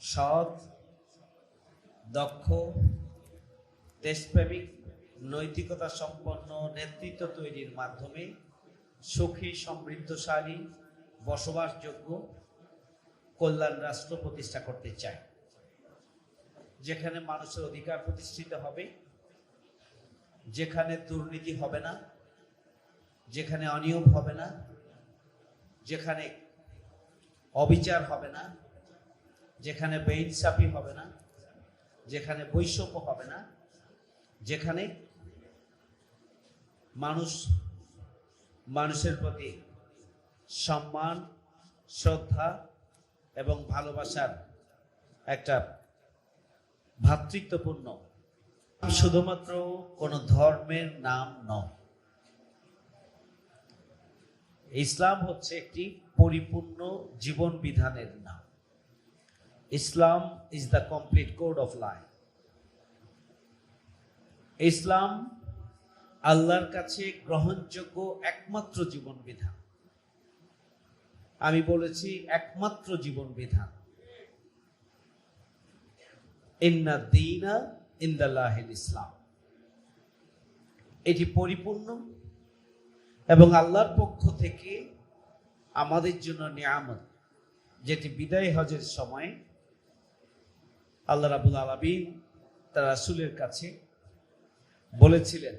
সৎ, দক্ষ, দেশপ্রেমিক, নৈতিকতা সম্পন্ন নেতৃত্ব তৈরির মাধ্যমে সুখী, সমৃদ্ধশালী, বসবাসযোগ্য কল্যাণ রাষ্ট্র প্রতিষ্ঠা করতে চায়, যেখানে মানুষের অধিকার প্রতিষ্ঠিত হবে, যেখানে দুর্নীতি হবে না, যেখানে অনিয়ম হবে না, যেখানে অবিচার হবে না, যেখানে বেইনসাফি হবে না, যেখানে বৈষম্য হবে না, যেখানে মানুষের প্রতি সম্মান, শ্রদ্ধা এবং ভালোবাসার একটা ভ্রাতৃত্বপূর্ণ, শুধুমাত্র কোনো ধর্মের নাম নয়। ইসলাম হচ্ছে একটি পরিপূর্ণ জীবন বিধানের নাম। Islam is the complete code of life. ইসলাম আল্লাহর কাছে গ্রহণযোগ্য একমাত্র জীবন বিধান। আমি বলেছি একমাত্র জীবন বিধান। ইন্না দীনা ইনদাল্লাহিল ইসলাম। এটি পরিপূর্ণ এবং আল্লাহর পক্ষ থেকে আমাদের জন্য নিয়ামত, যেটি বিদায় হজের সময় আল্লাহ রাব্বুল আলামিন তার রাসূলের কাছে বলেছিলেন,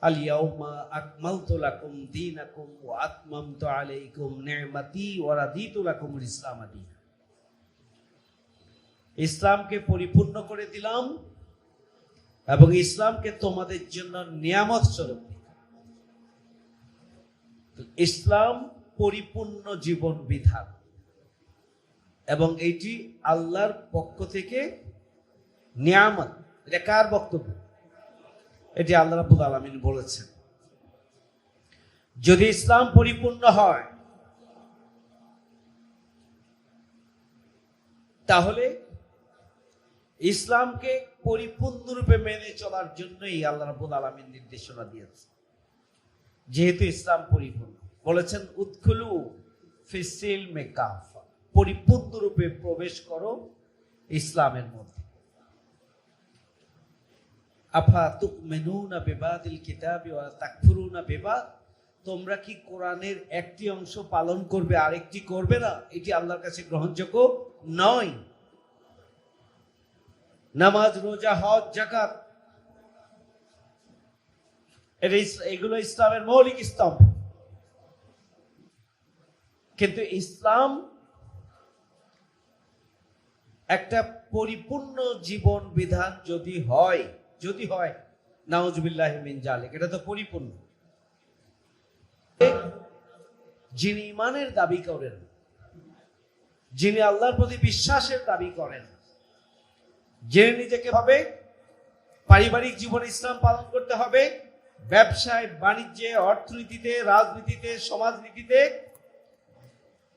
আল ইয়াউমা আকমালতু লাকুম দীনাকুম ওয়া আতমামতু আলাইকুম নি'মাতি ওয়া রাদিতু লাকুমুল ইসলাম দীনা। ইসলামকে পরিপূর্ণ করে দিলাম এবং ইসলামকে তোমাদের জন্য নিয়ামত স্বরূপ দিলাম। ইসলাম পরিপূর্ণ জীবন বিধান এবং এটি আল্লাহর পক্ষ থেকে নিয়ামত। এটা কার বক্তব্য? এটি আল্লাহ রাব্বুল আলামিন বলেছেন। যদি ইসলাম পরিপূর্ণ হয় তাহলে ইসলামকে পরিপূর্ণরূপে মেনে চলার জন্যই আল্লাহ রাব্বুল আলামিন নির্দেশনা দিয়েছেন। যেহেতু ইসলাম পরিপূর্ণ, বলেছেন উদখুলু ফিস-সিলমি কাফা, পরিপূর্ণরূপে প্রবেশ করো ইসলামের মধ্যে। আফা তুমিনুনা বিবাদিল কিতাবি ওয়া তাকফুরুনা বিবাদ, তোমরা কি কোরআনের একটি অংশ পালন করবে আরেকটি করবে না? এটি আল্লাহর কাছে গ্রহণযোগ্য নয়। নামাজ, রোজা, হজ, যাকাত, এগুলো ইসলামের মৌলিক স্তম্ভ। কিন্তু ইসলাম একটা পরিপূর্ণ জীবন বিধান যদি হয় নাউজুবিল্লাহি মিন যালিক, এটা তো পরিপূর্ণ। যিনি ঈমানের দাবি করেন, যিনি আল্লাহর প্রতি বিশ্বাসের দাবি করেন, যিনি নিজেকে ভাবে পারিবারিক জীবনে ইসলাম পালন করতে হবে, ব্যবসায়, বাণিজ্যে, অর্থনীতিতে, রাজনীতিতে, সমাজনীতিতে,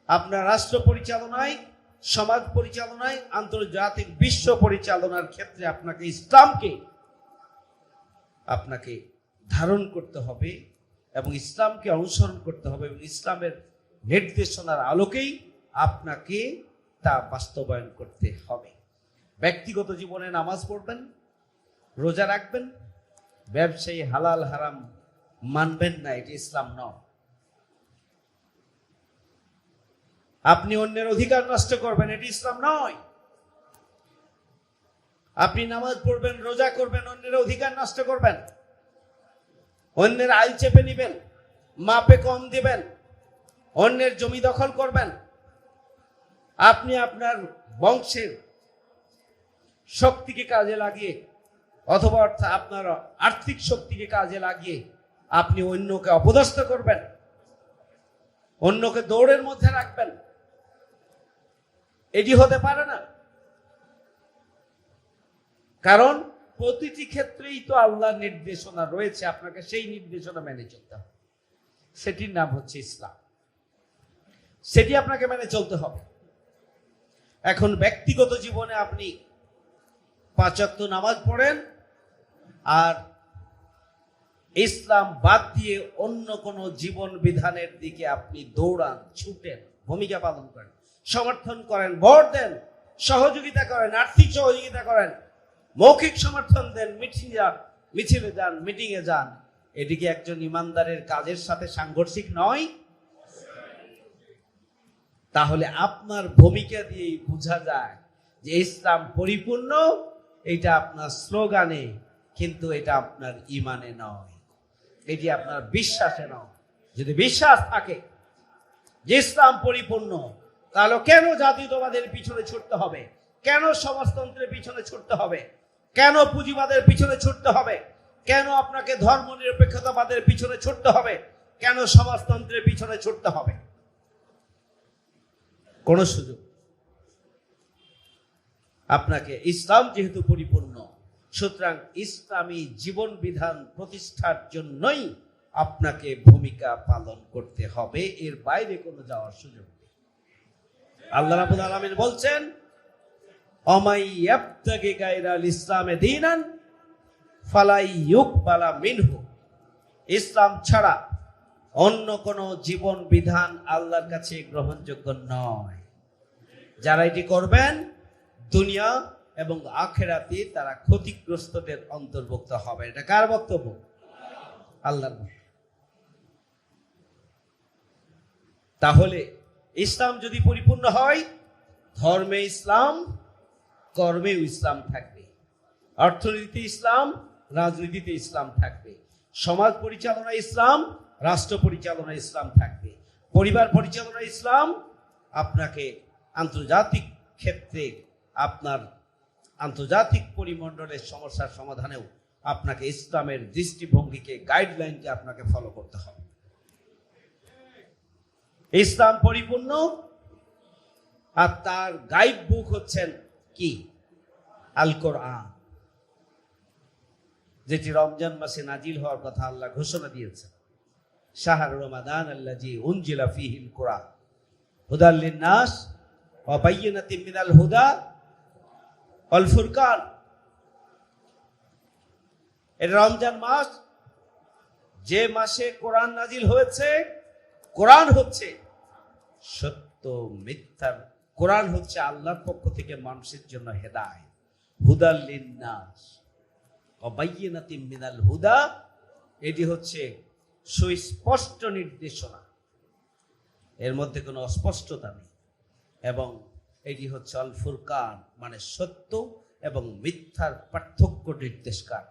আপনার রাষ্ট্র পরিচালনায়, সমাজ পরিচালনায়, আন্তর্জাতিক বিশ্ব পরিচালনার ক্ষেত্রে আপনাকে ইসলামকে আপনাকে ধারণ করতে হবে এবং ইসলামকে অনুসরণ করতে হবে এবং ইসলামের নির্দেশনার আলোকেই আপনাকে তা বাস্তবায়ন করতে হবে। ব্যক্তিগত জীবনে নামাজ পড়বেন, রোজা রাখবেন, ব্যবসায়ী হালাল হারাম মানবেন না, এটি ইসলাম নয়। আপনি অন্যের অধিকার নষ্ট করবেন, এটি ইসলাম নয়। আপনি নামাজ পড়বেন, রোজা করবেন, অন্যের অধিকার নষ্ট করবেন, অন্যের আইল চেপে নিবেন, মাপে কম দিবেন, অন্যের জমি দখল করবেন, আপনি আপনার বংশের শক্তিকে কাজে লাগিয়ে অথবা আপনার আর্থিক শক্তিকে কাজে লাগিয়ে আপনি অন্যকে অপদস্থ করবেন, অন্যকে দৌড়ের মধ্যে রাখবেন, এটি হতে পারে না। কারণ প্রতিটি ক্ষেত্রেই তো আল্লাহর নির্দেশনা রয়েছে, আপনাকে সেই নির্দেশনা মেনে চলতে হবে। সেটির নাম হচ্ছে ইসলাম, সেটি আপনাকে মেনে চলতে হবে। এখন ব্যক্তিগত জীবনে আপনি 5 ওয়াক্ত নামাজ পড়েন আর ইসলাম বাদ দিয়ে অন্য কোনো জীবন বিধানের দিকে আপনি দৌড়ান, ছুটেন, ভূমিকা পালন করেন, সমর্থন করেন, ভোট দেন, সহযোগিতা করেন, আর্থিক সহযোগিতা করেন, মৌখিক সমর্থন দেন, মিছিলে যান, মিটিং এ যান, এদিকে একজন ইমানদারের কাজের সাথে সাংঘর্ষিক নয়? তাহলে আপনার ভূমিকা দিয়েই বোঝা যায় যে ইসলাম পরিপূর্ণ। এটা আপনার স্লোগানে, কিন্তু এটা আপনার ইমানে নয়, এটি আপনার বিশ্বাসে নয়। যদি বিশ্বাস থাকে যে ইসলাম পরিপূর্ণ, তাহলে কেন জাতীয়তাবাদের পিছনে ছুটতে হবে? কেন সমাজতন্ত্রের পিছনে ছুটতে হবে? কেন পুঁজিবাদের পিছনে ছুটতে হবে? কেন আপনাকে ধর্ম নিরপেক্ষতাবাদের পিছনে ছুটতে হবে? কেন সমাজতন্ত্রের পিছনে ছুটতে হবে? কোন সুযোগ। আপনাকে ইসলাম যেহেতু পরিপূর্ণ, সুতরাং ইসলামী জীবন বিধান প্রতিষ্ঠার জন্যই আপনাকে ভূমিকা পালন করতে হবে, এর বাইরে কোনো যাওয়ার সুযোগ নেই। আল্লাহ রাব্বুল আলামিন বলছেন, অমাই ইয়াবতাগি গায়রাল ইসলামে দীনান ফালা ইউকবালা মিনহু। ইসলাম ছাড়া অন্য কোন জীবন বিধান আল্লাহর কাছে গ্রহণযোগ্য নয়। যারা এটি করবেন, দুনিয়া এবং আখিরাতে তারা ক্ষতিগ্রস্তদের অন্তর্ভুক্ত হবে। এটা কার বক্তব্য? আল্লাহর। তাহলে ইসলাম যদি পরিপূর্ণ হয়, ধর্মে ইসলাম, কর্মেও ইসলাম থাকবে, অর্থনীতিতে ইসলাম, রাজনীতিতে ইসলাম থাকবে, সমাজ পরিচালনা ইসলাম, রাষ্ট্র পরিচালনা ইসলাম থাকবে, পরিবার পরিচালনা ইসলাম। আপনাকে আন্তর্জাতিক ক্ষেত্রে আপনার আন্তর্জাতিক পরিমণ্ডলের সমস্যার সমাধানেও আপনাকে ইসলামের দৃষ্টিভঙ্গিকে, গাইডলাইনকে আপনাকে ফলো করতে হবে। ইসলাম পরিপূর্ণ, আর তার গাইড বুক হচ্ছেন কি? আল কোরআন, যেটি রমজান মাসে নাজিল হওয়ার কথা আল্লাহ ঘোষণা দিয়েছেন। শাহর রমাদান আল্লাযী উনজিলা ফীহিল কুরআন হুদাল লিন-নাস ওয়া বায়্যিনাতিন মিনাল হুদা ওয়াল ফুরকান। এটা রমজান মাস, যে মাসে কোরআন নাজিল হয়েছে। কোরআন হচ্ছে সত্য মিথ্যার, কোরআন হচ্ছে আল্লাহর পক্ষ থেকে মানুষের জন্য হেদায়েত। হুদাল লিন-নাস ওয়া বায়্যিনাতিন মিনাল হুদা, এটি হচ্ছে সুস্পষ্ট নির্দেশনা, এর মধ্যে কোনো অস্পষ্টতা নেই। এবং এটি হচ্ছে আল ফুরকান, মানে সত্য এবং মিথ্যার পার্থক্য নির্দেশকার।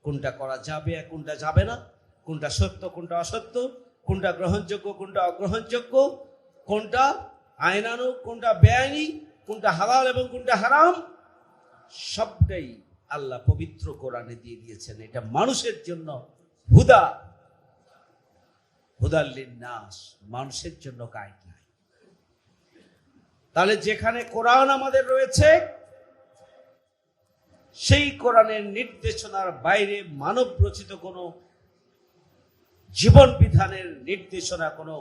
কোনটা করা যাবে আর কোনটা যাবে না, কোনটা সত্য কোনটা অসত্য, কোনটা গ্রহণযোগ্য কোনটা অগ্রহণযোগ্য, কোনটা আইনানুগ কোনটা বেআইনি, কোনটা হালাল এবং কোনটা হারাম, সবটাই আল্লাহ পবিত্র কোরআনে দিয়ে দিয়েছেন। এটা মানুষের জন্য হুদা, হুদাল লিন-নাস, মানুষের জন্য গাইডলাইন। তাহলে যেখানে কোরআন আমাদের রয়েছে, সেই কোরআনের নির্দেশনার বাইরে মানব রচিত কোনো জীবন বিধানের নির্দেশনা, কোনো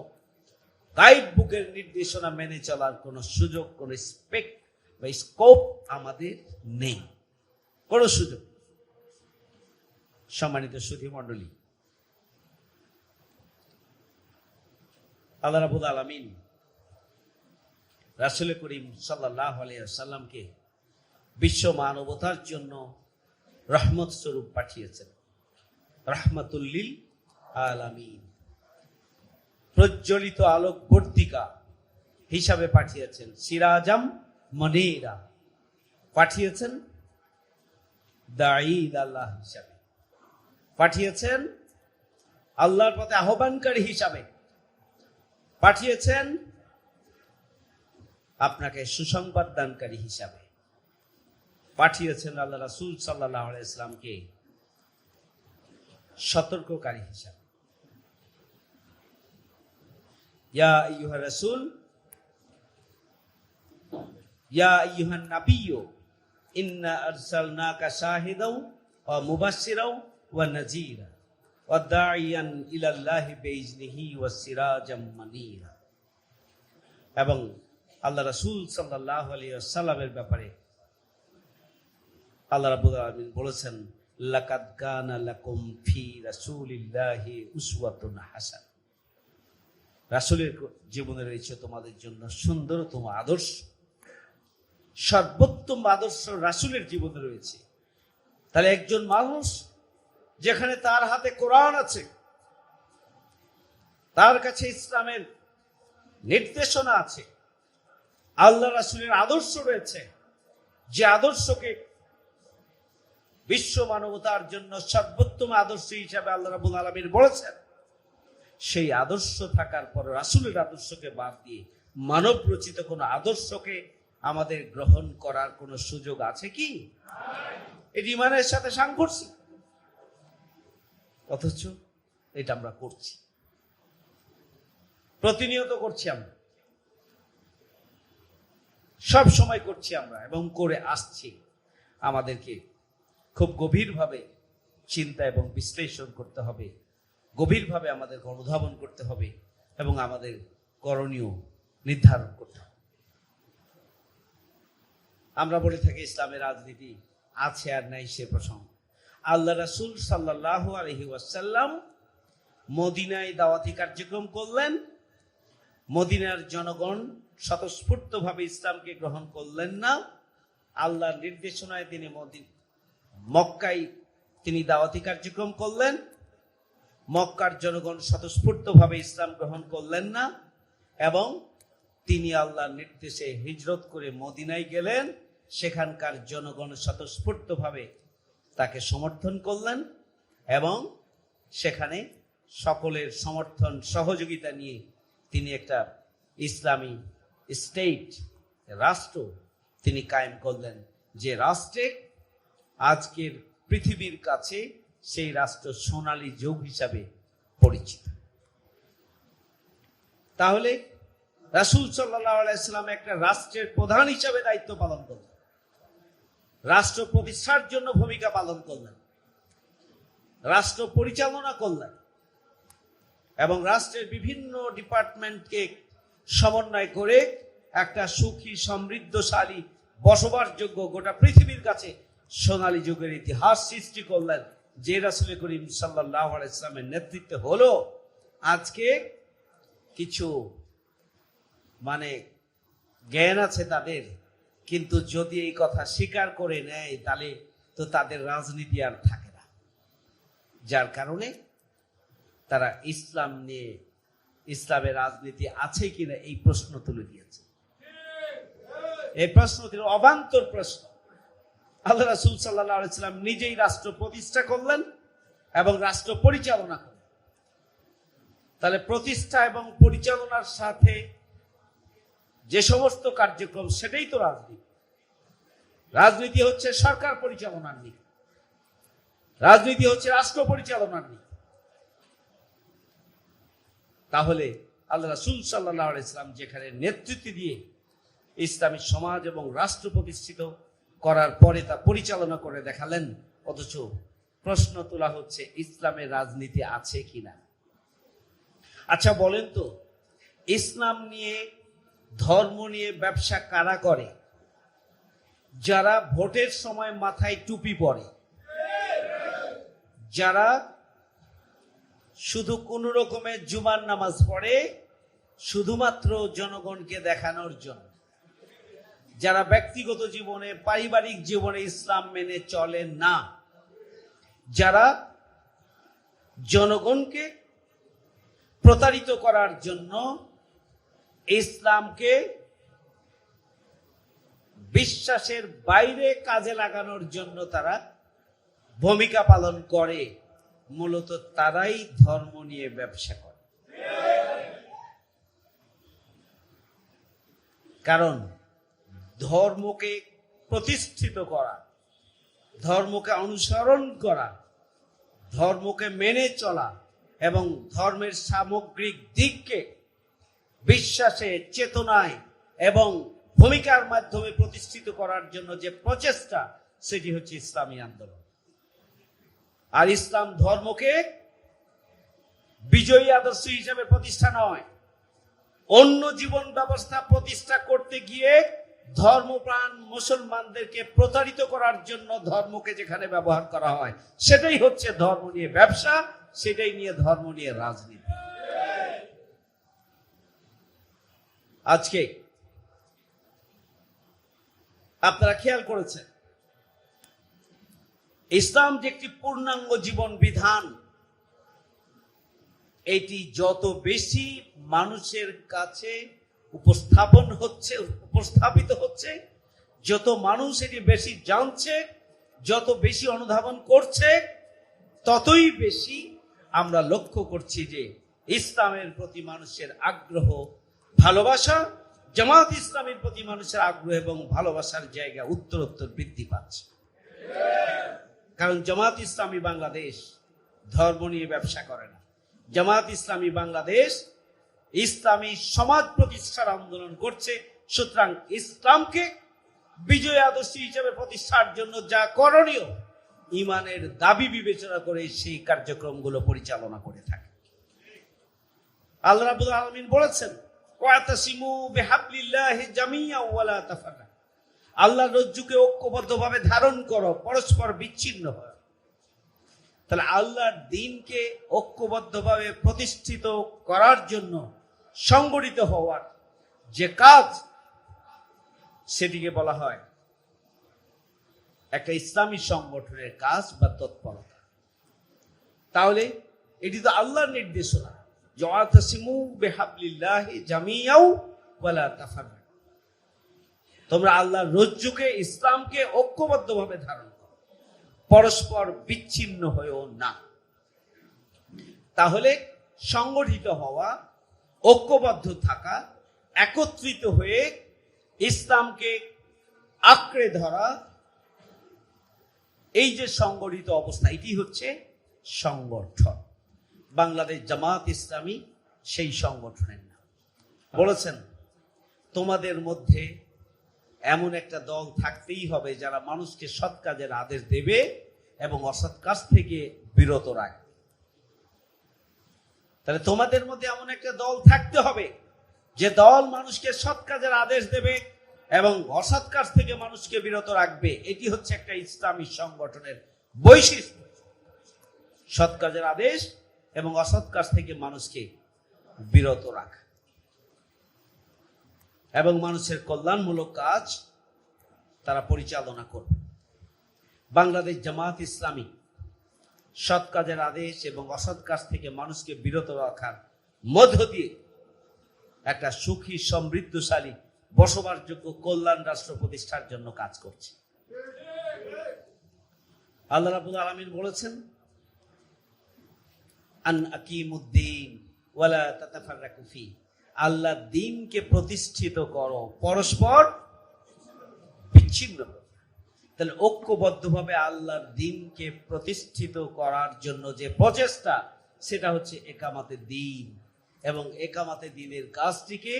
গাইড বুকের নির্দেশনা মেনে চলার কোনো সুযোগ, কোনো স্পেক্ট বা স্কোপ আমাদের নেই, কোনো সুযোগ। সম্মানিত সুধী মণ্ডলী, আল্লাহ রাব্বুল আলামিন রাসূল করিম সাল্লাল্লাহু আলাইহি ওয়াসাল্লামকে বিশ্ব মানবতার জন্য রহমত স্বরূপ পাঠিয়েছেন, রাহমাতুল লিল আলামিন, প্রজ্বলিত আলোক বর্তিকা হিসাবে পাঠিয়েছেন, সিরাজাম মনিরা পাঠিয়েছেন, দাঈ ইলাল্লাহ হিসাবে পাঠিয়েছেন, আল্লাহর পথে আহ্বানকারী হিসাবে পাঠিয়েছেন, আপনাকে সুসংবাদ দানকারী হিসাবে পাঠিয়েছেন। আল্লাহ রাসূল সাল্লাল্লাহু আলাইহি ওয়াসাল্লামকে সতর্ককারী হিসাবে। ইয়া আইয়ুহার রাসূল, ইয়া আইয়ুহান নাবিয়্যু, ইন্না আরসালনাকা শাহিদাও ওয়া মুবাশশিরাও ওয়া নাযীরা ওয়া দাঈয়ান ইলাল্লাহি বিইজনিহি ওয়া সিরাজাম মুনীরা। এবং আল্লাহ রাসূল সাল্লাল্লাহু আলাইহি ওয়াসাল্লামের ব্যাপারে আল্লাহ রাব্বুল আলামিন বলেছেন, লাকাদ কানা লাকুম ফি রাসূলিল্লাহি উসওয়াতুন হাসানাহ। রাসূলের জীবনে রয়েছে তোমাদের জন্য সুন্দরতম আদর্শ। সর্বোত্তম আদর্শ রাসূলের জীবনে রয়েছে। তাহলে একজন মানুষ যেখানে তার হাতে কোরআন আছে, তার কাছে ইসলামের নির্দেশনা আছে, আল্লাহ রাসূলের আদর্শ রয়েছে, যে আদর্শকে বিশ্ব মানবতার জন্য সর্বোত্তম আদর্শ হিসাবে আল্লাহ রাব্বুল আলামিন বলেছেন, সেই আদর্শ থাকার পর রাসূলের আদর্শকে বাদ দিয়ে মানব রচিত কোন আদর্শকে আমাদের গ্রহণ করার কোন সুযোগ আছে কি? এটি ইমানের সাথে সাংঘর্ষিক, অথচ এটা আমরা করছি, প্রতিনিয়ত করছি, আমরা সব সময় করছি আমরা এবং করে আসছি। আমাদেরকে খুব গভীরভাবে চিন্তা এবং বিশ্লেষণ করতে হবে, গভীরভাবে আমাদের অনুধাবন করতে হবে এবং আমাদের করণীয় নির্ধারণ করতে হবে। আমরা বলে থাকি ইসলামের রাজনীতি আছে আর নাই সে প্রসঙ্গ। আল্লাহ রাসূল সাল্লাল্লাহু আলাইহি ওয়াসাল্লাম মদিনায় দাওয়াতি কার্যক্রম করলেন, মদিনার জনগণ স্বতঃস্ফূর্তভাবে ইসলামকে গ্রহণ করলেন না। আল্লাহর নির্দেশনায় তিনি মক্কায় তিনি দাওয়াতি কার্যক্রম করলেন, মক্কার জনগণ স্বতঃস্ফূর্তভাবে ইসলাম গ্রহণ করলেন না এবং তিনি আল্লাহর নির্দেশে হিজরত করে মদিনায় গেলেন, সেখানকার জনগণ স্বতঃস্ফূর্তভাবে তাকে সমর্থন করলেন এবং সেখানে সকলের সমর্থন সহযোগিতা নিয়ে তিনি একটা ইসলামী স্টেট, রাষ্ট্র তিনি কায়েম করলেন, যে রাষ্ট্রে আজকের পৃথিবীর কাছে সেই রাষ্ট্র সোনালী যুগ হিসাবে পরিচিত। তাহলে রাসূল সাল্লাল্লাহু আলাইহি ওয়াসাল্লাম একটা রাষ্ট্রের প্রধান হিসাবে দায়িত্ব পালন করলেন, রাষ্ট্র প্রতিষ্ঠার জন্য ভূমিকা পালন করলেন, রাষ্ট্র পরিচালনা করলেন এবং রাষ্ট্রের বিভিন্ন ডিপার্টমেন্টকে সমন্বয় করে একটা সুখী সমৃদ্ধশালী বসবাসযোগ্য গোটা পৃথিবীর কাছে সোনালী যুগের ইতিহাস সৃষ্টি করলেন, যে রাসূল করিম সাল্লাল্লাহু আলাইহি ওয়াসাল্লামের নেতৃত্বে হলো। আজকে কিছু জ্ঞান আছে তাদের, কিন্তু যদি এই কথা স্বীকার করে নেয় তাহলে তো তাদের রাজনীতি আর থাকে না, যার কারণে তারা ইসলাম নিয়ে, ইসলামের রাজনীতি আছে কিনা এই প্রশ্ন তুলে দিয়েছে। এই প্রশ্ন অবান্তর প্রশ্ন। আল্লাহ রাসূল সাল্লাল্লাহু আলাইহি ওয়াসাল্লাম নিজেই রাষ্ট্র প্রতিষ্ঠা করলেন এবং রাষ্ট্র পরিচালনা করলেন। তাহলে প্রতিষ্ঠা এবং পরিচালনার সাথে যে সমস্ত কার্যক্রম, সেটাই তো রাজনীতি। রাজনীতি হচ্ছে সরকার পরিচালনার নীতি, রাজনীতি হচ্ছে রাষ্ট্র পরিচালনার নীতি। তাহলে আল্লাহ রাসূল সাল্লাল্লাহু আলাইহি ওয়াসাল্লাম যেখানে নেতৃত্ব দিয়ে ইসলামী সমাজ এবং রাষ্ট্র প্রতিষ্ঠিত করার পরে তা পরিচালনা করে দেখালেন, অথচ প্রশ্ন তোলা হচ্ছে ইসলামের রাজনীতি আছে কিনা। আচ্ছা বলেন তো, ইসলাম নিয়ে, ধর্ম নিয়ে ব্যবসা কারা করে? যারা ভোটের সময় মাথায় টুপি পরে, যারা শুধু কোন রকমের জুমার নামাজ পড়ে শুধুমাত্র জনগণকে দেখানোর জন্য, যারা ব্যক্তিগত জীবনে, পারিবারিক জীবনে ইসলাম মেনে চলে না, যারা জনগণকে প্রতারিত করার জন্য, ইসলামকে বিশ্বাসের বাইরে কাজে লাগানোর জন্য তারা ভূমিকা পালন করে, মূলত তারাই ধর্ম নিয়ে ব্যবসা করে। কারণ ধর্মকে প্রতিষ্ঠিত করা, ধর্মকে অনুসরণ করা, ধর্মকে মেনে চলা এবং ধর্মের সামগ্রিক দিককে বিশ্বাসে, চেতনায় এবং ভূমিকার মাধ্যমে প্রতিষ্ঠিত করার জন্য যে প্রচেষ্টা, সেটি হচ্ছে ইসলামী আন্দোলন। আর ইসলাম ধর্মকে বিজয়ী আদর্শ হিসেবে প্রতিষ্ঠা নয়, অন্য জীবন ব্যবস্থা প্রতিষ্ঠা করতে গিয়ে ধর্মপ্রাণ মুসলমানদেরকে প্রতারিত করার জন্য ধর্মকে যেখানে ব্যবহার করা হয়, সেটাই হচ্ছে ধর্ম নিয়ে ব্যবসা, সেটাই নিয়ে ধর্ম নিয়ে রাজনীতি। আজকে আপনারা খেয়াল করেছেন, ইসলাম যে একটি পূর্ণাঙ্গ জীবন বিধান, এটি যত বেশি মানুষের কাছে উপস্থাপিত হচ্ছে, যত মানুষ এটি বেশি জানছে, যত বেশি অনুধাবন করছে, ততই বেশি আমরা লক্ষ্য করছি যে ইসলামের প্রতি মানুষের আগ্রহ, ভালোবাসা, জামাত ইসলামের প্রতি মানুষের আগ্রহ এবং ভালোবাসার জায়গা উত্তরোত্তর বৃদ্ধি পাচ্ছে। কারণ জামাত ইসলামী বাংলাদেশ ধর্ম নিয়ে ব্যবসা করে না। জামাত ইসলামী বাংলাদেশ ইসলামী সমাজ প্রতিষ্ঠার আন্দোলন করছে। সুতরাং ইসলামকে বিজয় আদর্শ হিসেবে প্রতিষ্ঠার জন্য যা করণীয়, ঈমানের দাবি বিবেচনা করে সেই কার্যক্রমগুলো পরিচালনা করে থাকে। আল্লাহ রাব্বুল আলামিন বলেছেন, ওয়াতাসিমু বিহাবলিল্লাহি জামিআন ওয়া লা তাফাররাকু, আল্লাহর রজ্জুকে ঐক্যবদ্ধভাবে ধারণ করো, পরস্পর বিচ্ছিন্ন হয়। তাহলে আল্লাহর দ্বীনকে ঐক্যবদ্ধভাবে প্রতিষ্ঠিত করার জন্য সংগঠিত হওয়ার যে কাজ, সেটিকে বলা হয় একটা ইসলামী সংগঠনের কাজ বা তৎপরতা। তাহলে এটি তো আল্লাহর নির্দেশনা, ওয়াতাসিমু বিহাবলিল্লাহি জামিআন ওয়া লা তাফাররাকু, তোমরা আল্লাহর রজ্জুকে, ইসলামকে ঐক্যবদ্ধভাবে ধারণ করো, পরস্পর বিচ্ছিন্ন হয়েও না। তাহলে সংগঠিত হওয়া, ঐক্যবদ্ধ থাকা, একত্রিত হয়ে ইসলামকে আঁকড়ে ধরা, এই যে সংগঠিত অবস্থা, এটি হচ্ছে সংগঠন। বাংলাদেশ জামাত ইসলামী সেই সংগঠনের নাম। বলেছেন, তোমাদের মধ্যে এমন একটা দল থাকতেই হবে যারা মানুষকে সৎ কাজের আদেশ দেবে এবং অসৎ কাজ থেকে বিরত রাখবে। তাহলে তোমাদের মধ্যে এমন একটা দল থাকতে হবে যে দল মানুষকে সৎ কাজের আদেশ দেবে এবং অসৎ কাজ থেকে মানুষকে বিরত রাখবে। এটি হচ্ছে একটা ইসলামী সংগঠনের বৈশিষ্ট্য, সৎ কাজের আদেশ এবং অসৎ কাজ থেকে মানুষকে বিরত রাখা এবং মানুষের কল্যাণমূলক কাজ তারা পরিচালনা করবে। বাংলাদেশ জামাত ইসলামী সৎ কাজের আদেশ এবং অসৎ কাজ থেকে মানুষকে বিরত রাখার মধ্য দিয়ে একটা সুখী, সমৃদ্ধশালী, বসবাসযোগ্য কল্যাণ রাষ্ট্র প্রতিষ্ঠার জন্য কাজ করছে। আল্লাহ রাব্বুল আলামিন বলেছেন, আন আকিমুদ্দিন ওয়া লা তাতাফাররাকু ফি, আল্লাহর দ্বীনকে প্রতিষ্ঠিত করো, পরস্পর বিচ্ছিন্ন। তাহলে ঐক্যবদ্ধভাবে আল্লাহর দ্বীনকে প্রতিষ্ঠিত করার জন্য যে প্রচেষ্টা, সেটা হচ্ছে একামাতে দ্বীন। এবং একামাতে দ্বীনের কাজটিকে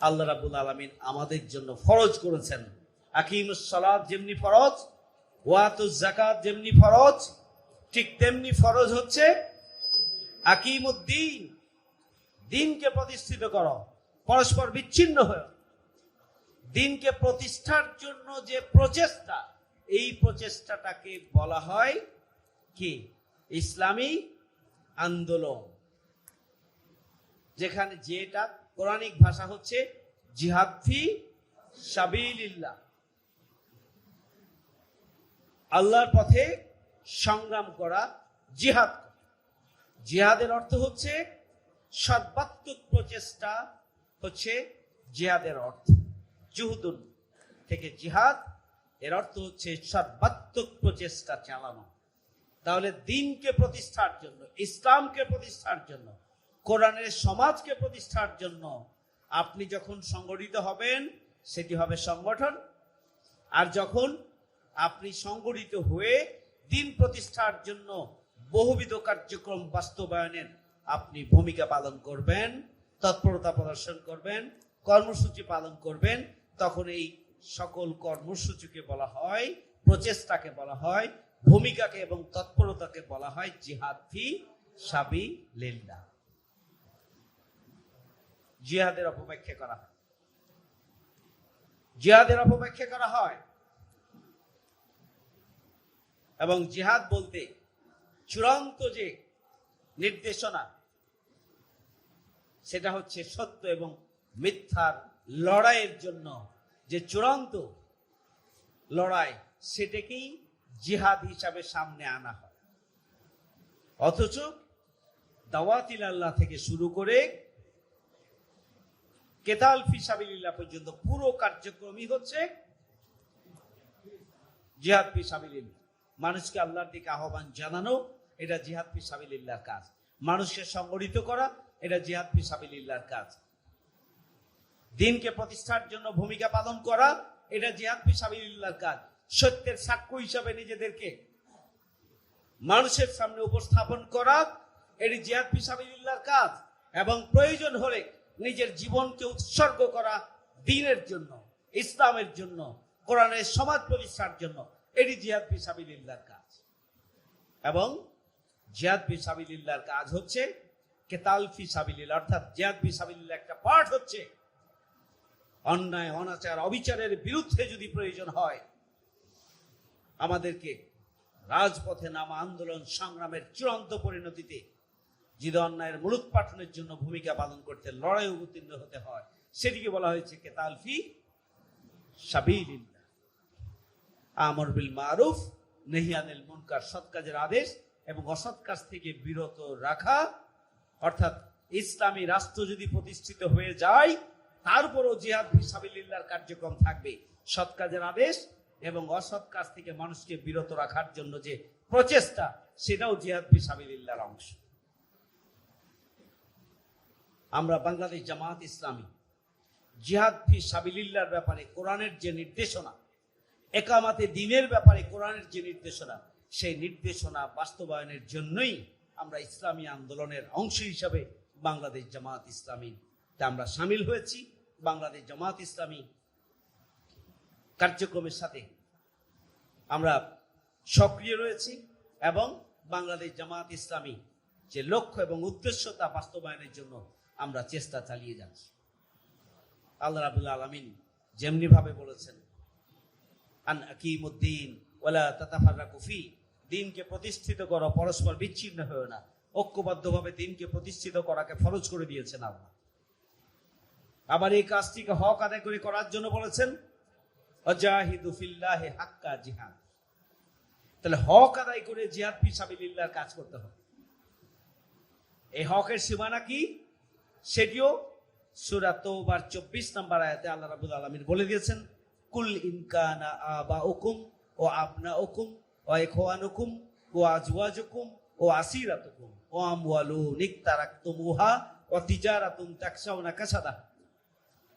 আল্লাহ রাব্বুল আলামিন আমাদের জন্য ফরজ করেছেন। আকিমুস সালাত যেমনি ফরজ, ওয়াতুজ যাকাত যেমনি ফরজ, ঠিক তেমনি ফরজ হচ্ছে আকিমুদ্দিন, দ্বীনকে প্রতিষ্ঠিত করো, পরস্পর বিচ্ছিন্ন হয়ে। দ্বীনকে প্রতিষ্ঠার জন্য যে প্রচেষ্টা, এই প্রচেষ্টাটাকে বলা হয় কি? ইসলামী আন্দোলন, যেখানে যেটা কোরআনিক ভাষা হচ্ছে জিহাদ ফি সাবিলিল্লাহ, আল্লাহর পথে সংগ্রাম করা, জিহাদ। জিহাদের অর্থ হচ্ছে সর্বাত্মক প্রচেষ্টা, হচ্ছে জিহাদের অর্থ। জুহুদুন থেকে জিহাদ, এর অর্থ হচ্ছে সর্বাত্মক প্রচেষ্টা চালানো। তাহলে দ্বীনকে প্রতিষ্ঠার জন্য, ইসলামকে প্রতিষ্ঠার জন্য, কোরআনের সমাজকে প্রতিষ্ঠার জন্য আপনি যখন সংগঠিত হবেন, সেটি হবে সংগঠন। আর যখন আপনি সংগঠিত হয়ে দ্বীন প্রতিষ্ঠার জন্য বহুবিধ কার্যক্রম বাস্তবায়নের আপনি ভূমিকা পালন করবেন, তৎপরতা প্রদর্শন করবেন, কর্মসূচি পালন করবেন, তখন এই সকল কর্মসূচিকে বলা হয়, প্রচেষ্টাকে বলা হয়, ভূমিকাকে এবং তৎপরতাকে বলা হয় জিহাদ ফি সাবিলিল্লাহ। জিহাদের অপব্যাখ্যা করা হয়, জিহাদের অপব্যাখ্যা করা হয়। এবং জিহাদ বলতে চূড়ান্ত যে নির্দেশনা, সেটা হচ্ছে সত্য এবং মিথ্যার লড়াইয়ের জন্য যে চূড়ান্ত লড়াই, সেটাকেই জিহাদ হিসাবে সামনে আনা হয়। অথচ দাওয়াতিল আল্লাহ থেকে শুরু করে কেতাল ফি সাবিলিল্লাহ পর্যন্ত পুরো কার্যক্রমই হচ্ছে জিহাদ ফি সাবিলিল্লাহ। মানুষকে আল্লাহর দিকে আহ্বান জানানো, এটা জিহাদ ফি সাবিলিল্লাহর কাজ। মানুষকে সংগঠিত করা, এটা জিহাদ ফি সাবিলিল্লাহর কাজ। দিনকে প্রতিষ্ঠার জন্য ভূমিকা পালন করা, এটা জিহাদ ফি সাবিলিল্লাহর কাজ। সত্যের সাক্ষ্য হিসাবে নিজেদেরকে মানুষের সামনে উপস্থাপন করা, এটি জিহাদ ফি সাবিলিল্লাহর কাজ। এবং প্রয়োজন হলে নিজের জীবনকে উৎসর্গ করা দ্বীনের জন্য, ইসলামের জন্য, কোরআনের সমাজ প্রতিষ্ঠার জন্য, এটি জিহাদ ফি সাবিলিল্লাহর কাজ। এবং জিহাদ ফি সাবিলিল্লাহর কাজ হচ্ছে কেতাল ফি সাবিলিল্লাহ, অর্থাৎ জিহাদ ফি সাবিলিল্লাহ একটা পার্ট হচ্ছে অন্যায়, অনাচার, অবিচারের বিরুদ্ধে যদি প্রয়োজন হয় আমাদেরকে রাজপথে নামা আন্দোলন সংগ্রামের চূড়ান্ত পরিণতিতে যদি অন্যায়ের মূলোৎপাটনের জন্য ভূমিকা পালন করতে লড়াই অবতীর্ণ হতে হয়, সেটিকে বলা হয়েছে কেতাল ফি সাবিলিল্লাহ। আমর বিল মারুফ নেহি আনিল মুনকার, সৎ কাজের আদেশ এবং অসৎ কাজ থেকে বিরত রাখা। অর্থাৎ ইসলামী রাষ্ট্র যদি প্রতিষ্ঠিত হয়ে যায়, তারপরও জিহাদ ফি সাবিলিল্লাহর কার্যক্রম থাকবে। সৎ কাজের আদেশ এবং অসৎ কাজ থেকে মানুষকে বিরত রাখার জন্য যে প্রচেষ্টা, সেটাও জিহাদ ফি সাবিলিল্লাহর অংশ। আমরা বাংলাদেশ জামায়াত ইসলামী জিহাদ ফি সাবিলিল্লাহর ব্যাপারে কোরআনের যে নির্দেশনা, একামাতে দ্বীনের ব্যাপারে কোরআনের যে নির্দেশনা, সেই নির্দেশনা বাস্তবায়নের জন্যই আমরা ইসলামী আন্দোলনের অংশ হিসাবে বাংলাদেশ জামায়াত ইসলামী আমরা সামিল হয়েছি। বাংলাদেশ জামায়াত ইসলামী কার্যক্রমের সাথে আমরা সক্রিয় রয়েছি এবং বাংলাদেশ জামায়াত ইসলামী যে লক্ষ্য এবং উদ্দেশ্য, তা বাস্তবায়নের জন্য আমরা চেষ্টা চালিয়ে যাচ্ছি। আল্লাহ রাব্বুল আলামিন যেমনি ভাবে বলেছেন, আন আকিমুদ্দিন ওয়ালা তাতাফাররাকু ফি, দ্বীনকে প্রতিষ্ঠিত করো, পরস্পর বিচ্ছিন্ন হয়েও না। ঐক্যবদ্ধভাবে দ্বীনকে প্রতিষ্ঠিত করাকে ফরজ করে দিয়েছেন আল্লাহ। আবার এই কাজটিকে হক আদায় করে করার জন্য বলেছেন ওয়াজাহিদু ফিল্লাহি হাক্কা জিহাদ। তাহলে হক আদায় করে জিহাদ ফি সাবিলিল্লাহর কাজ করতে হবে। এই হকের সীমানা কি, সেটিও সূরা তাওবার 24 নম্বর আয়াতে আল্লাহ রাব্বুল আলামিন বলে দিয়েছেন, কুল ইন কানা আবাউকুম ওয়া আবনাউকুম ওয়া ইখওয়ানুকুম ওয়া আজওয়াজুকুম ওয়া আসিরাতুকুম ওয়া আমওয়ালুন ইকতারাকতুমুহা ওয়া তিজারাতুন তাকশাউনা কাসাদাহা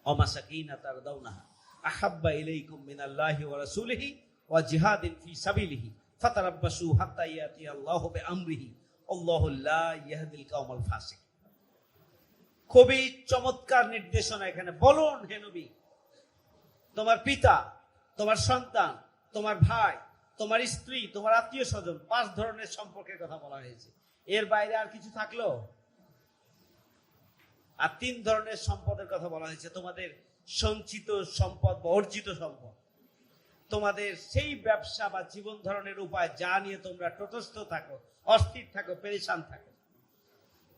ওয়া মাসাকিনা তারদাউনাহা আহাব্বা ইলাইকুম মিনাল্লাহি ওয়া রাসূলিহি ওয়া জিহাদিন ফি সাবিলিহি ফাতারাব্বাসু হাত্তা ইয়াতি আল্লাহু বিআমরিহি আল্লাহু লা ইয়াহদিল কাওমাল ফাসিক। খুবই চমৎকার নির্দেশনা এখানে। বলুন হে নবী, তোমার পিতা, তোমার সন্তান, তোমার ভাই, তোমার স্ত্রী, তোমার আত্মীয় স্বজন, 5 ধরনের সম্পর্কের কথা বলা হয়েছে। এর বাইরে আর কিছু থাকলো? আর 3 ধরনের সম্পদের কথা বলা হয়েছে। তোমাদের সঞ্চিত সম্পদ বা অর্জিত সম্পদ, তোমাদের সেই ব্যবসা বা জীবন ধারণের উপায় যা নিয়ে তোমরা তটস্থ থাকো, অস্থির থাকো, পেরেশান থাকো,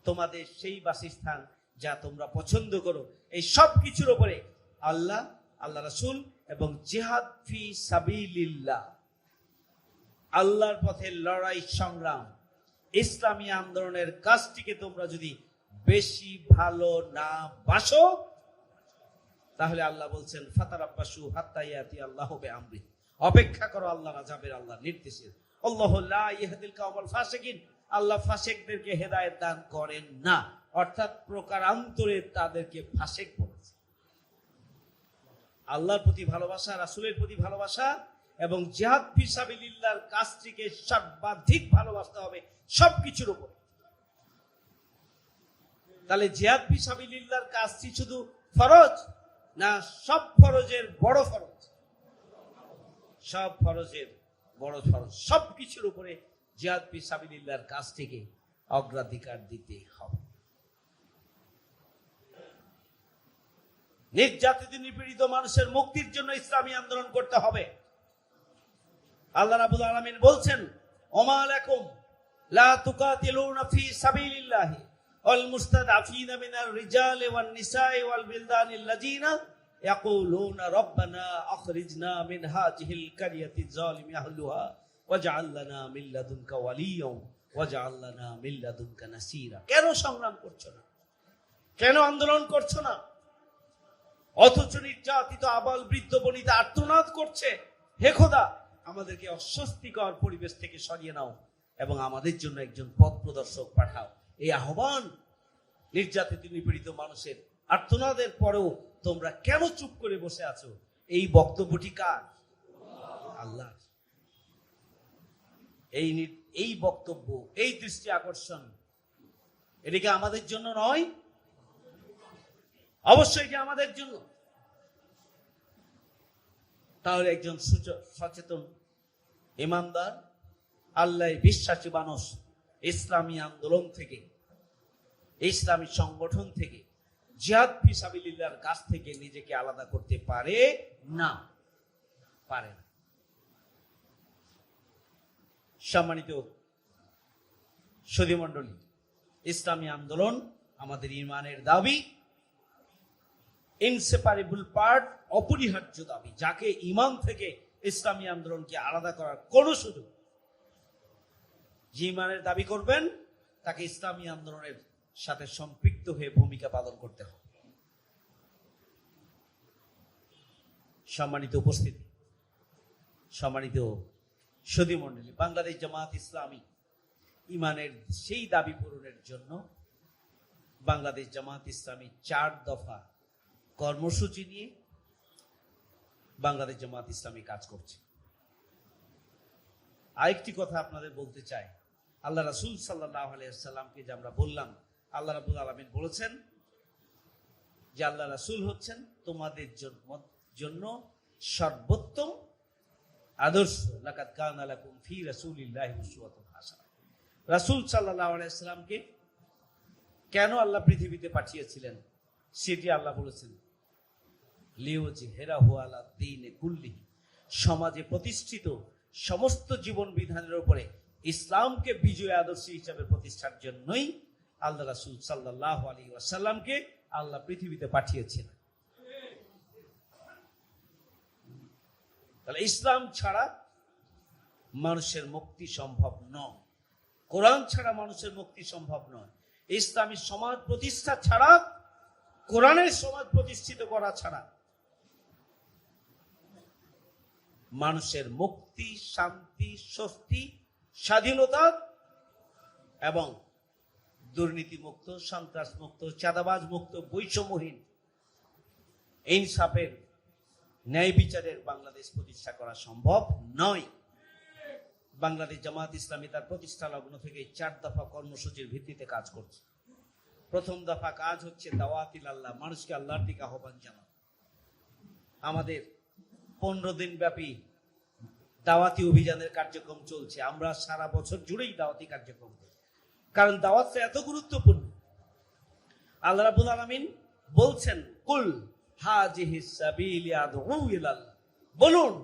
তোমাদের সেই বাসস্থান যা তোমরা পছন্দ করো, এই সব কিছুর উপরে আল্লাহ, আল্লাহ রাসূল এবং জিহাদ ফি সাবিলিল্লাহ, আল্লাহর পথে লড়াই সংগ্রাম, ইসলামী আন্দোলনের কাজটিকে তোমরা যদি বেশি ভালো না বাসো, তাহলে আল্লাহ বলছেন ফাতারাব্বাসু হাত্তা ইয়াতি আল্লাহু বিআমরি, অপেক্ষা করো আল্লাহর আযাবের, আল্লাহর নির্দেশের। আল্লাহু লা ইয়াহদিল কাওমাল ফাসিকিন, আল্লাহ ফাসিকদেরকে হেদায়েত দান করেন না, অর্থাৎ প্রকারান্তরে তাদেরকে ফাসিক বলেছে। আল্লাহর প্রতি ভালোবাসা, রাসূলের প্রতি ভালোবাসা এবং জিহাদ ফি সাবিলিল্লাহর কাজটিকে সর্বাধিক ভালোবাসতে হবে সবকিছুর উপর। তাহলে জিহাদ ফি সাবিলিল্লাহর কাজটি শুধু ফরজ না, সব ফরজের বড় ফরজ, সব ফরজের বড় ফরজ। সবকিছুর উপরে জিহাদ ফি সাবিলিল্লাহর কাজটিকে অগ্রাধিকার দিতে হবে। নির্যাতিত নিপীড়িত মানুষের মুক্তির জন্য ইসলামী আন্দোলন করতে হবে। আল্লাহ রাব্বুল আলামিন বলছেন, ওমা লাকুম লা তুকাতিলুনা ফি সাবিলিল্লাহি ওয়াল মুস্তাদআফিনা মিনার রিজালি ওয়ান নিসাই ওয়াল বিলদানিল লাযিনা ইয়াকুলুনা রাব্বানা আখরিজনা মিন হাযিহিল কারিয়াতি যালিমি আহলুহা ওয়াজআল লানা মিন লাদুনকা ওয়ালিয়্যান ওয়াজআল লানা মিন লাদুনকা নাসীরা। কেন সংগ্রাম করছো না? কেন আন্দোলন করছো না? অথচ নির্যাতিত আবাল বৃদ্ধ বনিতা আর্তনাদ করছে, হে খোদা আমাদেরকে অস্বস্তিকর পরিবেশ থেকে সরিয়ে নাও এবং আমাদের জন্য একজন পথ প্রদর্শক পাঠাও। এই আহ্বান নির্যাতিত নিপীড়িত মানুষের আর্তনাদের পরেও তোমরা কেন চুপ করে বসে আছো? এই বক্তব্যটি কার? আল্লাহ। এই বক্তব্য, এই দৃষ্টি আকর্ষণ, এটা কি আমাদের জন্য নয়? অবশ্যই কি আমাদের জন্য। তাহলে একজন সচেতন ইমানদার আল্লাহ বিশ্বাসী মানুষ ইসলামী আন্দোলন থেকে, ইসলামী সংগঠন থেকে, জিহাদ ফি সাবিলিল্লাহর কাছ থেকে নিজেকে আলাদা করতে পারে না, পারে না। সম্মানিত সুধী মণ্ডলী, ইসলামী আন্দোলন আমাদের ঈমানের দাবি, ইনসেপারেবল পার্ট, অপরিহার্য দাবি। যাকে ঈমান থেকে ইসলামী আন্দোলনকে আলাদা করার কোন সুযোগ, যে ঈমানের দাবি করবেন তাকে ইসলামী আন্দোলনের সাথে সম্পৃক্ত হয়ে ভূমিকা পালন করতে হবে। সম্মানিত উপস্থিতি, সম্মানিত সুধী মণ্ডলী, বাংলাদেশ জামাত ইসলামী ঈমানের সেই দাবি পূরণের জন্য বাংলাদেশ জামাত ইসলামী 4 দফা কর্মসূচি নিয়ে বাংলাদেশ জামাত ইসলামী কাজ করছে। আরেকটি কথা আপনাদের বলতে চাই, আল্লাহ রাসূল সাল্লাল্লাহু আলাইহি ওয়াসাল্লামকে যে আমরা বললাম, আল্লাহ রাব্বুল আলামিন বলেছেন যে আল্লাহ রাসূল হচ্ছেন তোমাদের জন্য সর্বোত্তম আদর্শ। লাকাদ কানা লাকুম ফি রাসূলিল্লাহি উসওয়াতুন হাসানাহ। রাসূল সাল্লাল্লাহু আলাইহি ওয়াসাল্লামকে কেন আল্লাহ পৃথিবীতে পাঠিয়েছিলেন সেটি আল্লাহ বলেছেন, লিউযহিরাহু আলা দ্বীনি কুল্লিহি, সমাজে প্রতিষ্ঠিত সমস্ত জীবন বিধানের উপরে ইসলামকে বিজয় আদর্শ হিসাবে প্রতিষ্ঠার জন্যই আল্লাহ রাসূল সাল্লাল্লাহু আলাইহি ওয়াসাল্লামকে আল্লাহ পৃথিবীতে পাঠিয়েছেন। তাহলে ইসলাম ছাড়া মানুষের মুক্তি সম্ভব নয়, কোরআন ছাড়া মানুষের মুক্তি সম্ভব নয়, ইসলামী সমাজ প্রতিষ্ঠা ছাড়া, কোরআনের সমাজ প্রতিষ্ঠিত করা ছাড়া মানুষের মুক্তি, শান্তি, স্বস্তি, স্বাধীনতা এবং দুর্নীতি মুক্ত, সন্ত্রাস মুক্ত, চাঁদাবাজ মুক্ত, বৈষম্যহীন, ইনসাফের, ন্যায় বিচারের বাংলাদেশ প্রতিষ্ঠা করা সম্ভব নয়। বাংলাদেশ জামাত ইসলামী তার প্রতিষ্ঠা লগ্ন থেকে 4 দফা কর্মসূচির ভিত্তিতে কাজ করছে। প্রথম দফা কাজ হচ্ছে দাওয়াতিল আল্লাহ, মানুষকে আল্লাহর দিকে আহ্বান জানানো। আমাদের 15 দিন ব্যাপী দাওয়াতি অভিযানের কার্যক্রম চলছে। আমরা সারা বছর জুড়েই দাওয়াতি কার্যক্রম করি, কারণ দাওয়াতটা এত গুরুত্বপূর্ণ। আল্লাহ রাব্বুল আলামিন বলছেন, কুল হাযিহিস সাবিলি আদউ ইলাল্লাহ, বলুন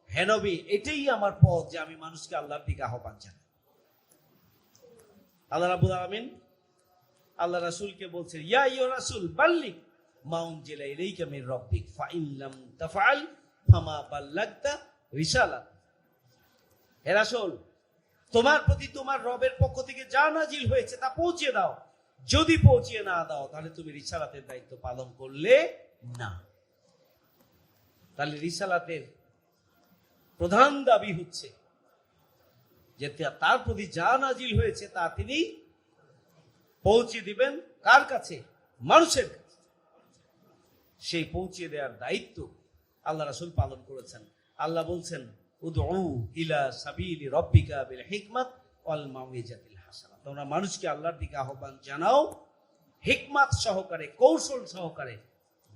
হে নবী এটাই আমার পথ যে আমি মানুষকে আল্লাহর দিকে আহ্বান জানাই। আল্লাহ রাব্বুল আলামিন আল্লাহ রাসূলকে বলছেন, ইয়া আইয়ুর রাসূল বাল্লিগ মা উনজিলা ইলাইকা মির রাব্বিক ফাইন লাম তাফআল ফামা বাল্লাগতা রিসালাত। হে রাসূল, তোমার প্রতি তোমার রবের পক্ষ থেকে যা নাজিল হয়েছে তা পৌঁছে দাও, যদি পৌঁছিয়ে না দাও তাহলে তুমি রিসালাতের দায়িত্ব পালন করলে না। তাহলে রিসালাতের প্রধান দাবি হচ্ছে যে তার প্রতি যা নাজিল হয়েছে তা তিনি পৌঁছে দিবেন। কার কাছে? মানুষের কাছে। সেই পৌঁছে দেওয়ার দায়িত্ব আল্লাহ রাসূল পালন করেছেন। আল্লাহ বলছেন, উদউ ইলা সাবিলি রাব্বিকা বিল হিকমাত ওয়াল মাউইজাতিল হাসানাহ, তোমরা মানুষকে আল্লাহর দিকে আহ্বান জানাও হিকমাত সহকারে, কৌশল সহকারে,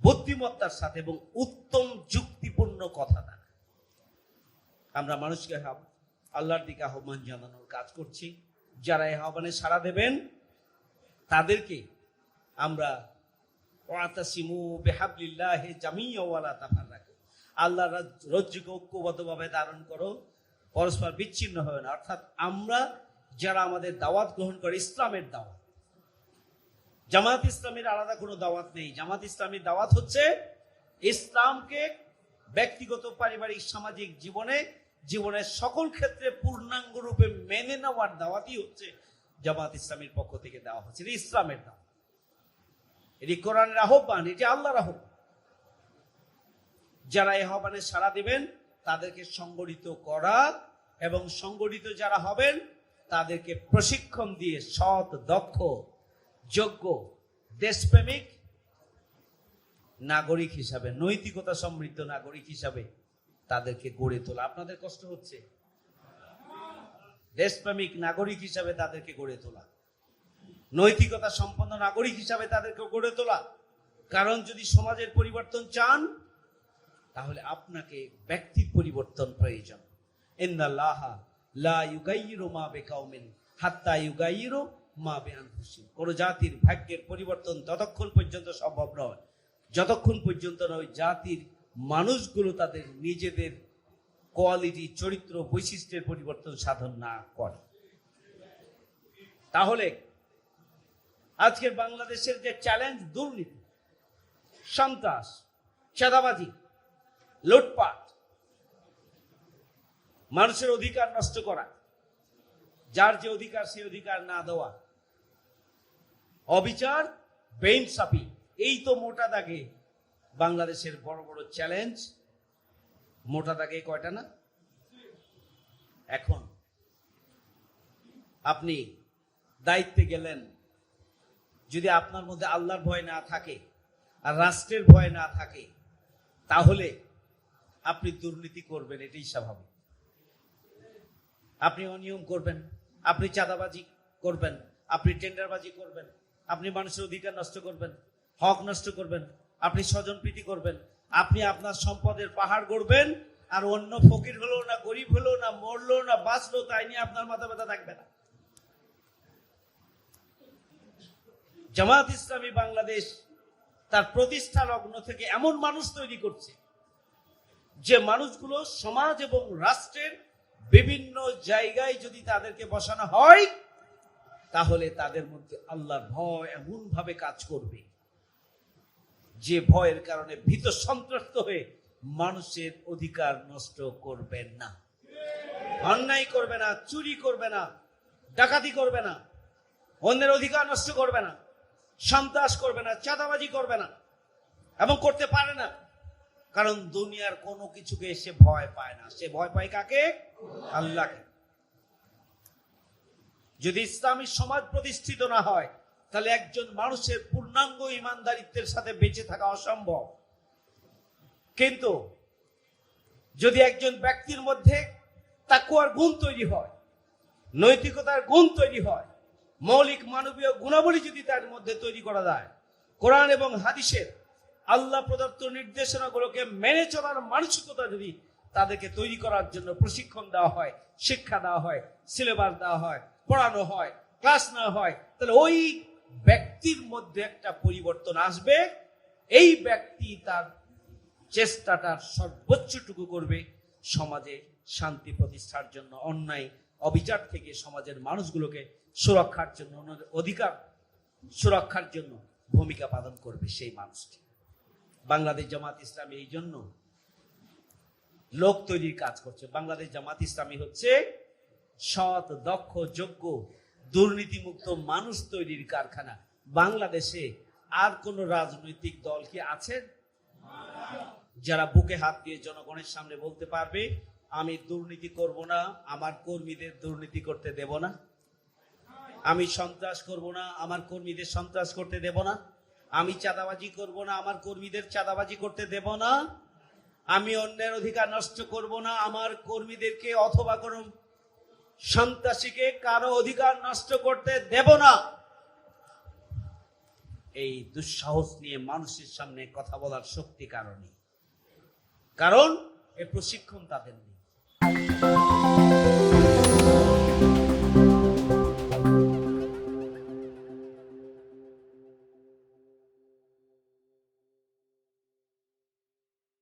বুদ্ধিমত্তার সাথে এবং উত্তম যুক্তিপূর্ণ কথা দ্বারা। আমরা মানুষকে আল্লাহর দিকে আহ্বান জানানোর কাজ করছি। যারা এই আহ্বানে সাড়া দেবেন তাদেরকে আমরা ওয়াতাসিমু বিহাবলিল্লাহি জামিআ ওয়ালা তাফাররাকু, আল্লাহর রজ্জুকে ঐক্যবদ্ধভাবে ধারণ করো, পরস্পর বিচ্ছিন্ন হয় না। অর্থাৎ আমরা যারা আমাদের দাওয়াত গ্রহণ করে, ইসলামের দাওয়াত, জামাত ইসলামের আলাদা কোনো দাওয়াত নেই। জামাত ইসলামের দাওয়াত হচ্ছে ইসলামকে ব্যক্তিগত, পারিবারিক, সামাজিক জীবনের সকল ক্ষেত্রে পূর্ণাঙ্গ রূপে মেনে নেওয়ার দাওয়াতই হচ্ছে জামাত ইসলামীর পক্ষ থেকে দেওয়া হচ্ছে। এটি ইসলামের দাওয়াত, এটি কোরআনের আহ্বান, এটি আল্লাহর আহ্বান। যারা এই আহ্বানে সাড়া দিবেন তাদেরকে সংগঠিত করা এবং সংগঠিত যারা হবেন তাদেরকে প্রশিক্ষণ দিয়ে সৎ, দক্ষ, যোগ্য, দেশপ্রেমিক নাগরিক হিসাবে, নৈতিকতা সমৃদ্ধ নাগরিক হিসাবে তাদেরকে গড়ে তোলা। আপনাদের কষ্ট হচ্ছে? দেশপ্রেমিক নাগরিক হিসাবে তাদেরকে গড়ে তোলা, নৈতিকতা সম্পন্ন নাগরিক হিসাবে তাদেরকে গড়ে তোলা। কারণ যদি সমাজের পরিবর্তন চান তাহলে আপনাকে ব্যক্তির পরিবর্তন প্রয়োজন। ইন্নাল্লাহা লা ইউগাইয়িরু মা বিকাউমিন হাত্তা ইউগাইয়িরু মা বিআনফুসিহিম। কোন জাতির ভাগ্যের পরিবর্তন ততক্ষণ পর্যন্ত সম্ভব নয় যতক্ষণ পর্যন্ত ওই জাতির মানুষগুলো তাদের নিজেদের কোয়ালিটি, চরিত্র, বৈশিষ্ট্যের পরিবর্তন সাধন না করে। তাহলে আজকের বাংলাদেশের যে চ্যালেঞ্জ, দুর্নীতি, সন্ত্রাস, চাঁদাবাজি, লুটপাট, মানুষের অধিকার নষ্ট করা, যার যে অধিকার সে অধিকার না দেওয়া, অবিচার, বেইনসাফি, এই তো মোটা দাগে বাংলাদেশের বড় বড় চ্যালেঞ্জ। মোটা দাগে কয়টা না? এখন আপনি দায়িত্বে গেলেন, যদি আপনার মধ্যে আল্লাহর ভয় না থাকে আর রাষ্ট্রের ভয় না থাকে তাহলে আপনি দুর্নীতি করবেন, এটাই স্বাভাবিক। আপনি অনিয়ম করবেন, আপনি চাঁদাবাজি করবেন, আপনি টেন্ডারবাজি করবেন, আপনি মানুষের অধিকার নষ্ট করবেন, হক নষ্ট করবেন, আপনি স্বজনপ্রীতি করবেন, আপনি আপনার সম্পদের পাহাড় গড়বেন, আর অন্য ফকির হলো না, গরিব হলো না, মরলো না, বাঁচলো, তাই নিয়ে আপনার মাথা ব্যথা থাকবে না। জামাত ইসলামী বাংলাদেশ তার প্রতিষ্ঠা লগ্ন থেকে এমন মানুষ তৈরি করছে যে মানুষগুলো সমাজ এবং রাষ্ট্রের বিভিন্ন জায়গায় যদি তাদেরকে বসানো হয় তাহলে তাদের মধ্যে আল্লাহর ভয় এমন ভাবে কাজ করবে যে ভয়ের কারণে ভীত সন্ত্রস্ত হয়ে মানুষের অধিকার নষ্ট করবেন না, অন্যায় করবে না, চুরি করবে না, ডাকাতি করবে না, অন্যের অধিকার নষ্ট করবে না, সন্ত্রাস করবে না, চাঁদাবাজি করবে না, এবং করতে পারে না। কারণ দুনিয়ার কোনো কিছুকে সে ভয় পায় না, সে ভয় পায় কাকে? আল্লাহকে। যদি ইসলামী সমাজ প্রতিষ্ঠিত না হয় তাহলে একজন মানুষের পূর্ণাঙ্গ ইমানদারিত্বের সাথে বেঁচে থাকা অসম্ভব। কিন্তু যদি একজন ব্যক্তির মধ্যে তাকওয়ার গুণ তৈরি হয়, নৈতিকতার গুণ তৈরি হয়, মৌলিক মানবীয় গুণাবলী যদি তার মধ্যে তৈরি করা যায়, কোরআন এবং হাদিসের আল্লাহ প্রদত্ত নির্দেশনাগুলোকে মেনে চলার মানসিকতা যদি তাদেরকে তৈরি করার জন্য প্রশিক্ষণ দেওয়া হয়, শিক্ষা দেওয়া হয়, সিলেবাস দেওয়া হয়, পড়ানো হয়, ক্লাস নেওয়া হয়, তাহলে ওই ব্যক্তির মধ্যে একটা পরিবর্তন আসবে। এই ব্যক্তি তার চেষ্টাটার সর্বোচ্চটুকু করবে সমাজে শান্তি প্রতিষ্ঠার জন্য, অন্যায় অবিচার থেকে সমাজের মানুষগুলোকে সুরক্ষার জন্য, অধিকার সুরক্ষার জন্য ভূমিকা পালন করবে সেই মানুষটি। বাংলাদেশ জামাত ইসলামী এই জন্য লোক তৈরির কাজ করছে। বাংলাদেশ জামাত ইসলামী হচ্ছে সৎ, দক্ষ, যোগ্য, দুর্নীতিমুক্ত মানুষ তৈরির কারখানা। বাংলাদেশে আর কোন রাজনৈতিক দল কি আছে যারা বুকে হাত দিয়ে জনগণের সামনে বলতে পারবে আমি দুর্নীতি করব না, আমার কর্মীদের দুর্নীতি করতে দেব না, আমি সন্ত্রাস করব না, আমার কর্মীদের সন্ত্রাস করতে দেব না, আমি চাঁদাবাজি করব না, আমার কর্মীদের চাঁদাবাজি করতে দেব না, আমি অন্যের অধিকার নষ্ট করব না, আমার কর্মীদেরকে অথবা কোনো সন্ত্রাসীকে কারো অধিকার নষ্ট করতে দেব না, এই দুঃসাহস নিয়ে মানুষের সামনে কথা বলার শক্তি কারণ এই প্রশিক্ষণ তাদের নেই।